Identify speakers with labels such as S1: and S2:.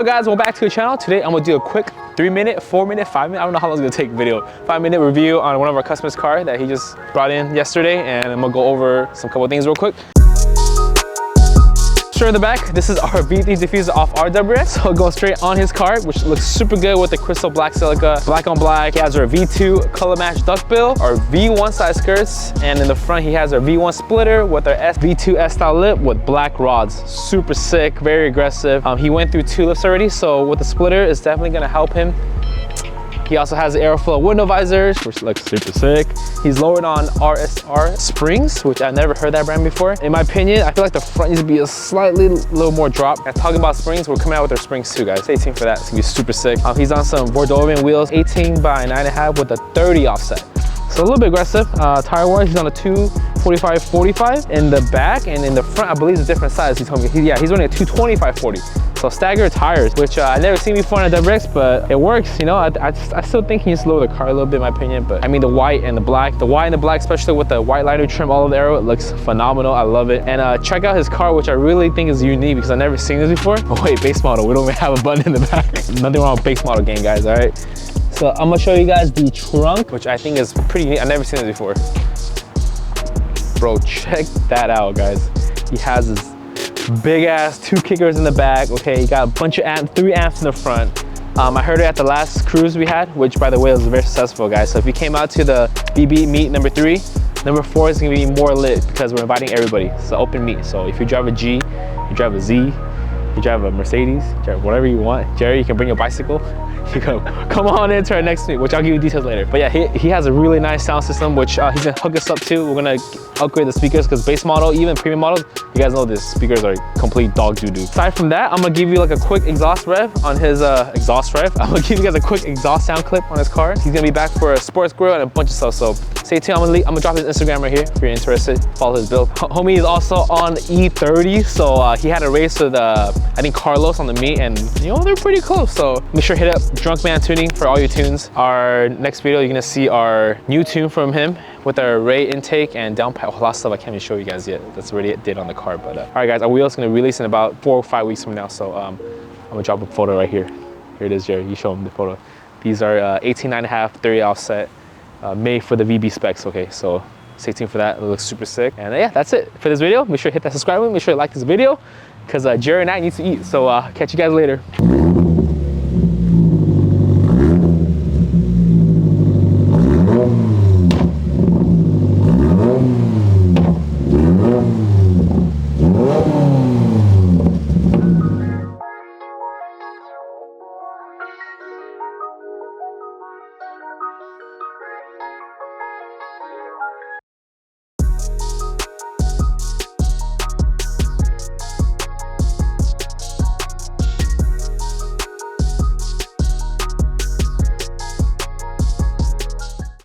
S1: So guys, welcome back to the channel. Today I'm gonna do a quick 3-minute, 4-minute, 5-minute, I don't know how long it's gonna take video, 5-minute review on one of our customers' car that he just brought in yesterday, and I'm gonna go over some couple of things real quick. Straight in the back, this is our V3 diffuser off our WRX. So go straight on his car, which looks super good with the crystal black silica, black on black. He has our V2 color match duckbill, our V1 side skirts, and in the front he has our V1 splitter with our V2 S-style lip with black rods. Super sick, very aggressive. He went through 2 lifts already, so with the splitter, it's definitely gonna help him. He also has the Aeroflow window visors, which looks super sick. He's lowered on RSR springs, which I've never heard that brand before. In my opinion, I feel like the front needs to be a little more drop. And talking about springs, we're coming out with our springs too, guys. Stay tuned for that. It's gonna be super sick. He's on some Bordeauxan wheels, 18 by 9.5 with a 30 offset. So a little bit aggressive. Tire-wise, he's on a 245/45 in the back, and in the front, I believe it's a different size. He told me, he's running a 225/40. So staggered tires, which I've never seen before on a WRX, but it works, you know. I still think he needs to lower the car a little bit, in my opinion, but I mean the white and the black, especially with the white liner trim all over the Aero, it looks phenomenal. I love it. And check out his car, which I really think is unique because I've never seen this before. Oh wait, base model, we don't even have a button in the back. Nothing wrong with base model game, guys, all right? So I'm gonna show you guys the trunk, which I think is pretty neat. I've never seen this before. Bro, check that out, guys. He has his big ass 2 kickers in the back. Okay, you got a bunch of 3 amps in the front. I heard it at the last cruise we had, which by the way was very successful, guys. So if you came out to the BB meet number 3, number 4 is gonna be more lit because we're inviting everybody. It's an open meet. So if you drive a G, you drive a Z, you drive a Mercedes, you drive whatever you want. Jerry, you can bring your bicycle. You go, come on into our next meet, which I'll give you details later. But yeah, he has a really nice sound system, which he's gonna hook us up to. We're gonna upgrade the speakers because base model, even premium models, you guys know the speakers are complete dog doo-doo. Aside from that, I'm gonna give you like a quick exhaust rev on his exhaust rev. I'm gonna give you guys a quick exhaust sound clip on his car. He's gonna be back for a sports grill and a bunch of stuff. So stay tuned. I'm gonna drop his Instagram right here if you're interested. Follow his build. Homie is also on E30, so he had a race with I think Carlos on the meet, and you know they're pretty close. So make sure to hit up Drunk Man Tuning for all your tunes. Our next video, you're gonna see our new tune from him with our Ray intake and downpipe. A lot of stuff I can't even show you guys yet. That's already it did on the car. But all right, guys, our wheel's gonna release in about 4 or 5 weeks from now. So I'm gonna drop a photo right here. Here it is, Jerry. You show him the photo. These are 18.5, 30 offset, made for the VB specs. Okay, so stay tuned for that. It looks super sick. And yeah, that's it for this video. Make sure to hit that subscribe button. Make sure to like this video because Jerry and I need to eat. So catch you guys later.